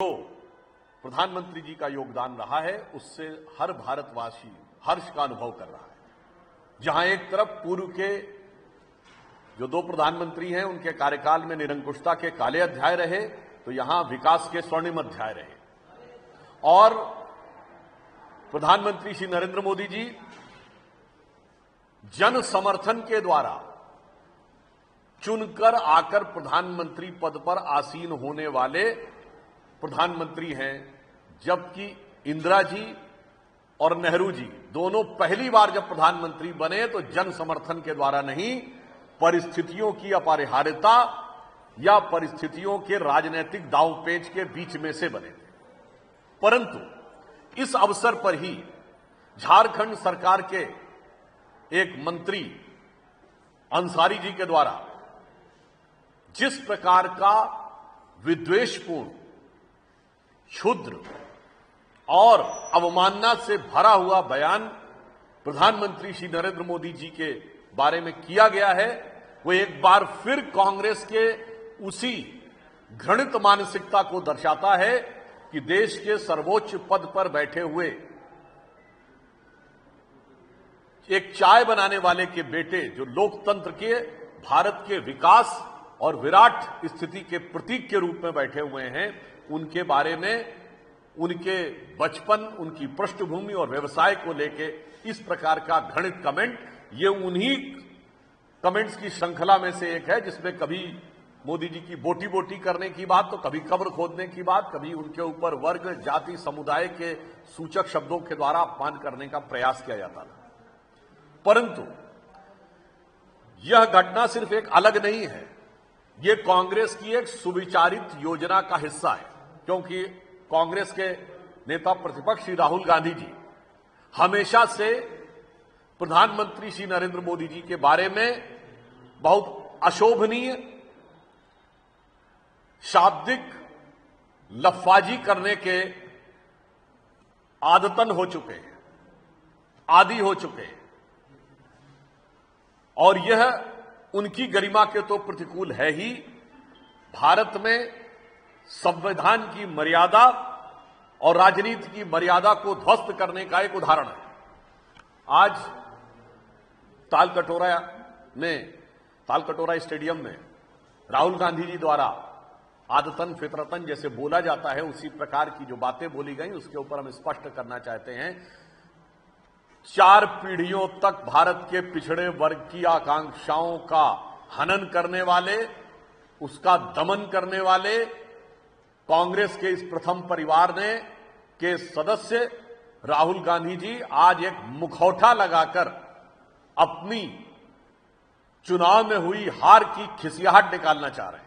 जो प्रधानमंत्री जी का योगदान रहा है उससे हर भारतवासी हर्ष का अनुभव कर रहा है। जहां एक तरफ पूर्व के जो दो प्रधानमंत्री हैं उनके कार्यकाल में निरंकुशता के काले अध्याय रहे, तो यहां विकास के स्वर्णिम अध्याय रहे। और प्रधानमंत्री श्री नरेंद्र मोदी जी जन समर्थन के द्वारा चुनकर आकर प्रधानमंत्री पद पर आसीन होने वाले प्रधानमंत्री हैं, जबकि इंदिरा जी और नेहरू जी दोनों पहली बार जब प्रधानमंत्री बने तो जन समर्थन के द्वारा नहीं, परिस्थितियों की अपरिहार्यता या परिस्थितियों के राजनीतिक दांवपेच के बीच में से बने थे। परंतु इस अवसर पर ही झारखंड सरकार के एक मंत्री अंसारी जी के द्वारा जिस प्रकार का विद्वेषपूर्ण, क्षुद्र और अवमानना से भरा हुआ बयान प्रधानमंत्री श्री नरेंद्र मोदी जी के बारे में किया गया है, वो एक बार फिर कांग्रेस के उसी घृणित मानसिकता को दर्शाता है कि देश के सर्वोच्च पद पर बैठे हुए एक चाय बनाने वाले के बेटे, जो लोकतंत्र के, भारत के विकास और विराट स्थिति के प्रतीक के रूप में बैठे हुए हैं, उनके बारे में उनके बचपन, उनकी पृष्ठभूमि और व्यवसाय को लेके इस प्रकार का घृणित कमेंट, ये उन्हीं कमेंट्स की श्रृंखला में से एक है जिसमें कभी मोदी जी की बोटी बोटी करने की बात, तो कभी कब्र खोदने की बात, कभी उनके ऊपर वर्ग, जाति, समुदाय के सूचक शब्दों के द्वारा अपमान करने का प्रयास किया जाता था। परंतु यह घटना सिर्फ एक अलग नहीं है, यह कांग्रेस की एक सुविचारित योजना का हिस्सा है, क्योंकि कांग्रेस के नेता प्रतिपक्ष श्री राहुल गांधी जी हमेशा से प्रधानमंत्री श्री नरेंद्र मोदी जी के बारे में बहुत अशोभनीय शाब्दिक लफाजी करने के आदतन हो चुके हैं, आदी हो चुके हैं, और यह उनकी गरिमा के तो प्रतिकूल है ही, भारत में संविधान की मर्यादा और राजनीति की मर्यादा को ध्वस्त करने का एक उदाहरण है। आज तालकटोरा स्टेडियम में राहुल गांधी जी द्वारा आदतन फितरतन जैसे बोला जाता है, उसी प्रकार की जो बातें बोली गई, उसके ऊपर हम स्पष्ट करना चाहते हैं। 4 पीढ़ियों तक भारत के पिछड़े वर्ग की आकांक्षाओं का हनन करने वाले, उसका दमन करने वाले कांग्रेस के इस प्रथम परिवार के सदस्य राहुल गांधी जी आज एक मुखौटा लगाकर अपनी चुनाव में हुई हार की खिसियाहट निकालना चाह रहे हैं।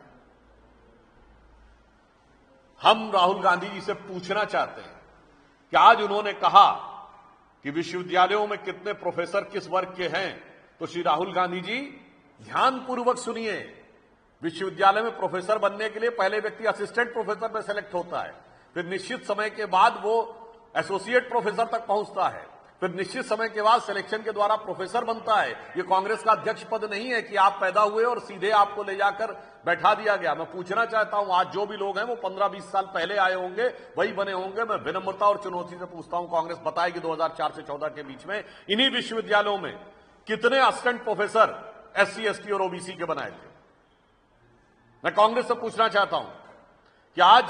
हम राहुल गांधी जी से पूछना चाहते हैं कि आज उन्होंने कहा कि विश्वविद्यालयों में कितने प्रोफेसर किस वर्ग के हैं, तो श्री राहुल गांधी जी ध्यानपूर्वक सुनिए। विश्वविद्यालय में प्रोफेसर बनने के लिए पहले व्यक्ति असिस्टेंट प्रोफेसर में सेलेक्ट होता है, फिर निश्चित समय के बाद वो एसोसिएट प्रोफेसर तक पहुंचता है, फिर निश्चित समय के बाद सिलेक्शन के द्वारा प्रोफेसर बनता है। ये कांग्रेस का अध्यक्ष पद नहीं है कि आप पैदा हुए और सीधे आपको ले जाकर बैठा दिया गया। मैं पूछना चाहता हूं, आज जो भी लोग हैं वो 15-20 साल पहले आए होंगे, वही बने होंगे। मैं विनम्रता और चुनौती से पूछता हूं, कांग्रेस बताएगी 2004 से 14 के बीच में इन्हीं विश्वविद्यालयों में कितने असिस्टेंट प्रोफेसर SC, ST और OBC के बनाए थे? मैं कांग्रेस से पूछना चाहता हूं कि आज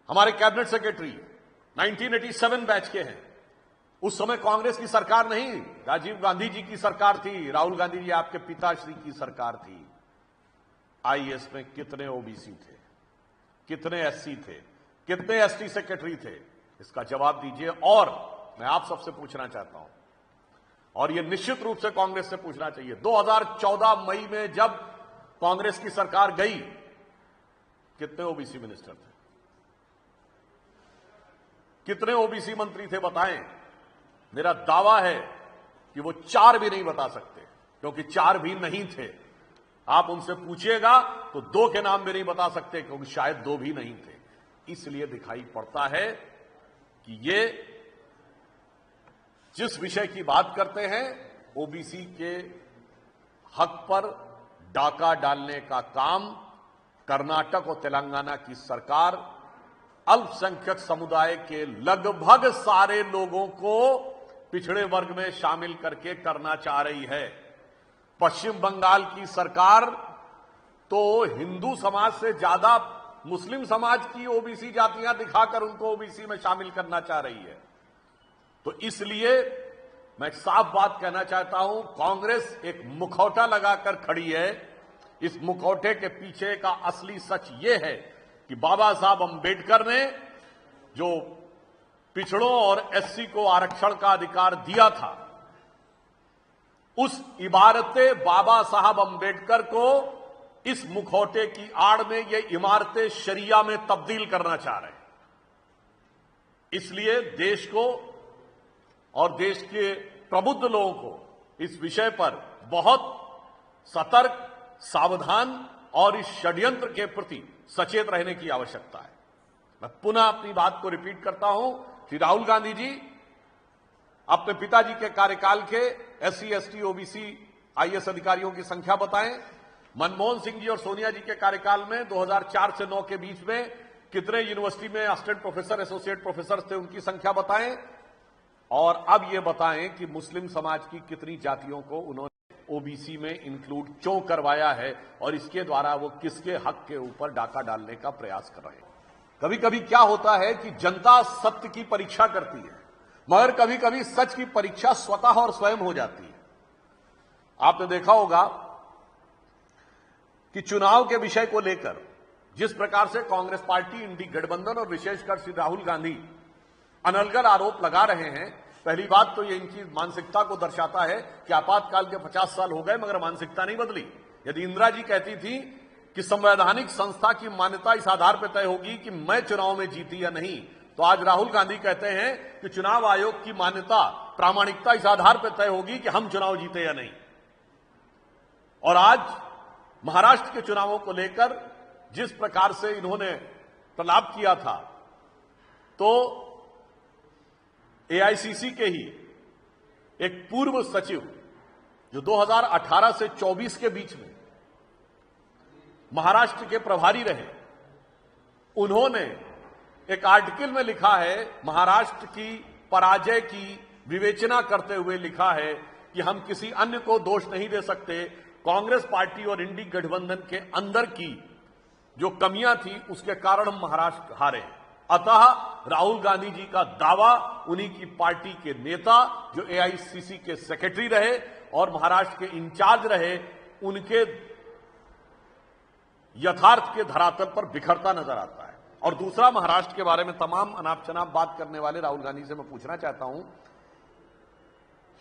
हमारे कैबिनेट सेक्रेटरी 1987 बैच के हैं। उस समय कांग्रेस की सरकार नहीं, राजीव गांधी जी की सरकार थी, राहुल गांधी जी आपके पिताश्री की सरकार थी। IAS में कितने OBC थे, कितने SC थे, कितने ST सेक्रेटरी थे? इसका जवाब दीजिए। और मैं आप सबसे पूछना चाहता हूं, और यह निश्चित रूप से कांग्रेस से पूछना चाहिए, 2014 मई में जब कांग्रेस की सरकार गई, कितने OBC मिनिस्टर थे, कितने OBC मंत्री थे? बताएं। मेरा दावा है कि वो 4 भी नहीं बता सकते, क्योंकि 4 भी नहीं थे। आप उनसे पूछिएगा तो 2 के नाम भी नहीं बता सकते, क्योंकि शायद 2 भी नहीं थे। इसलिए दिखाई पड़ता है कि ये जिस विषय की बात करते हैं, OBC के हक पर डाका डालने का काम कर्नाटक और तेलंगाना की सरकार अल्पसंख्यक समुदाय के लगभग सारे लोगों को पिछड़े वर्ग में शामिल करके करना चाह रही है। पश्चिम बंगाल की सरकार तो हिंदू समाज से ज्यादा मुस्लिम समाज की ओबीसी जातियां दिखाकर उनको ओबीसी में शामिल करना चाह रही है। तो इसलिए मैं साफ बात कहना चाहता हूं, कांग्रेस एक मुखौटा लगाकर खड़ी है। इस मुखौटे के पीछे का असली सच यह है कि बाबा साहब अंबेडकर ने जो पिछड़ों और एससी को आरक्षण का अधिकार दिया था, उस इबारते बाबा साहब अंबेडकर को इस मुखौटे की आड़ में ये इमारतें शरिया में तब्दील करना चाह रहे हैं। इसलिए देश को और देश के प्रबुद्ध लोगों को इस विषय पर बहुत सतर्क, सावधान और इस षड्यंत्र के प्रति सचेत रहने की आवश्यकता है। मैं पुनः अपनी बात को रिपीट करता हूं कि राहुल गांधी जी अपने पिताजी के कार्यकाल के एससी, एसटी, ओबीसी, आईएएस अधिकारियों की संख्या बताएं। मनमोहन सिंह जी और सोनिया जी के कार्यकाल में 2004 से 9 के बीच में कितने यूनिवर्सिटी में असिस्टेंट प्रोफेसर, एसोसिएट प्रोफेसर थे, उनकी संख्या बताएं। और अब यह बताएं कि मुस्लिम समाज की कितनी जातियों को उन्होंने ओबीसी में इंक्लूड क्यों करवाया है और इसके द्वारा वो किसके हक के ऊपर डाका डालने का प्रयास कर रहे हैं। कभी कभी क्या होता है कि जनता सत्य की परीक्षा करती है, मगर कभी कभी सच की परीक्षा स्वतः और स्वयं हो जाती है। आपने देखा होगा कि चुनाव के विषय को लेकर जिस प्रकार से कांग्रेस पार्टी, इंडी गठबंधन और विशेषकर श्री राहुल गांधी अनलगढ़ आरोप लगा रहे हैं, पहली बात तो ये इनकी मानसिकता को दर्शाता है कि आपातकाल के 50 साल हो गए मगर मानसिकता नहीं बदली। यदि इंदिरा जी कहती थी कि संवैधानिक संस्था की मान्यता इस आधार पर तय होगी कि मैं चुनाव में जीती या नहीं, तो आज राहुल गांधी कहते हैं कि चुनाव आयोग की मान्यता, प्रामाणिकता इस आधार पर तय होगी कि हम चुनाव जीते या नहीं। और आज महाराष्ट्र के चुनावों को लेकर जिस प्रकार से इन्होंने प्रलाप किया था, तो एआईसीसी के ही एक पूर्व सचिव जो 2018 से 24 के बीच में महाराष्ट्र के प्रभारी रहे, उन्होंने एक आर्टिकल में लिखा है, महाराष्ट्र की पराजय की विवेचना करते हुए लिखा है कि हम किसी अन्य को दोष नहीं दे सकते, कांग्रेस पार्टी और इंडी गठबंधन के अंदर की जो कमियां थी उसके कारण हम महाराष्ट्र हारे। अतः राहुल गांधी जी का दावा उन्हीं की पार्टी के नेता जो एआईसीसी के सेक्रेटरी रहे और महाराष्ट्र के इंचार्ज रहे, उनके यथार्थ के धरातल पर बिखरता नजर आता है। और दूसरा, महाराष्ट्र के बारे में तमाम अनाप शनाप बात करने वाले राहुल गांधी से मैं पूछना चाहता हूं,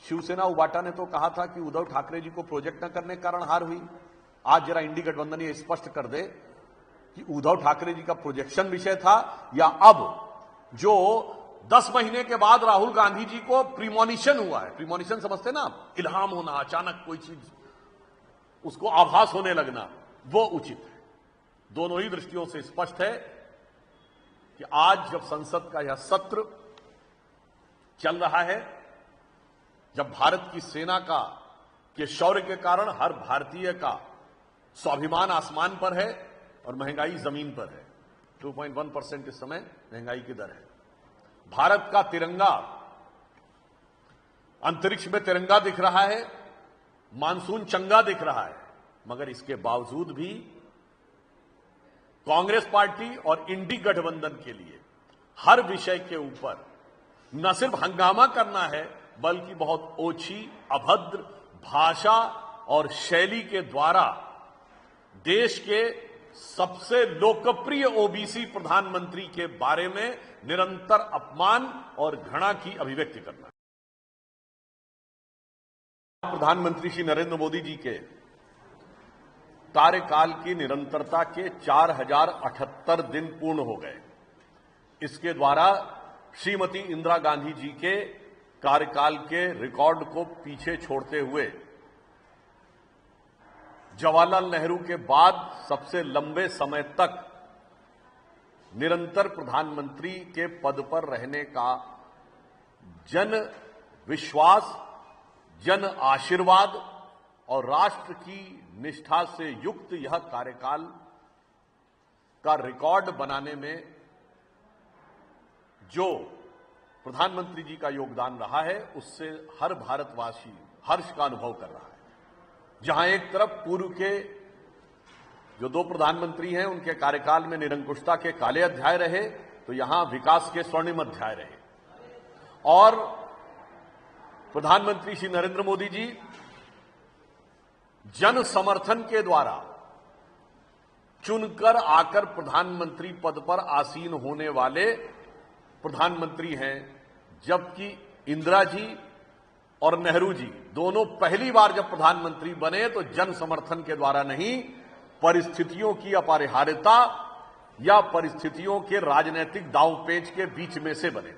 शिवसेना उबाटा ने तो कहा था कि उद्धव ठाकरे जी को प्रोजेक्ट न करने के कारण हार हुई। आज जरा इंडी गठबंधन ये स्पष्ट कर दे कि उद्धव ठाकरे जी का प्रोजेक्शन विषय था या अब जो 10 महीने के बाद राहुल गांधी जी को प्रीमोनिशन हुआ है, प्रीमोनिशन समझते ना आप, इल्हाम होना, अचानक कोई चीज उसको आभास होने लगना, वो उचित है। दोनों ही दृष्टियों से स्पष्ट है कि आज जब संसद का यह सत्र चल रहा है, जब भारत की सेना के शौर्य के कारण हर भारतीय का स्वाभिमान आसमान पर है और महंगाई जमीन पर है, 2.1% इस समय महंगाई की दर है। भारत का तिरंगा अंतरिक्ष में तिरंगा दिख रहा है, मानसून चंगा दिख रहा है, मगर इसके बावजूद भी कांग्रेस पार्टी और इंडी गठबंधन के लिए हर विषय के ऊपर न सिर्फ हंगामा करना है, बल्कि बहुत ओछी, अभद्र भाषा और शैली के द्वारा देश के सबसे लोकप्रिय ओबीसी प्रधानमंत्री के बारे में निरंतर अपमान और घृणा की अभिव्यक्ति करना। प्रधानमंत्री श्री नरेंद्र मोदी जी के कार्यकाल की निरंतरता के 4078 दिन पूर्ण हो गए। इसके द्वारा श्रीमती इंदिरा गांधी जी के कार्यकाल के रिकॉर्ड को पीछे छोड़ते हुए जवाहरलाल नेहरू के बाद सबसे लंबे समय तक निरंतर प्रधानमंत्री के पद पर रहने का जन विश्वास, जन आशीर्वाद और राष्ट्र की निष्ठा से युक्त यह कार्यकाल का रिकॉर्ड बनाने में जो प्रधानमंत्री जी का योगदान रहा है, उससे हर भारतवासी हर्ष का अनुभव कर रहा है। जहां एक तरफ पूर्व के जो दो प्रधानमंत्री हैं, उनके कार्यकाल में निरंकुशता के काले अध्याय रहे, तो यहां विकास के स्वर्णिम अध्याय रहे। और प्रधानमंत्री श्री नरेंद्र मोदी जी जन समर्थन के द्वारा चुनकर आकर प्रधानमंत्री पद पर आसीन होने वाले प्रधानमंत्री हैं, जबकि इंदिरा जी और नेहरू जी दोनों पहली बार जब प्रधानमंत्री बने तो जन समर्थन के द्वारा नहीं, परिस्थितियों की अपरिहार्यता या परिस्थितियों के राजनीतिक दांवपेच के बीच में से बने।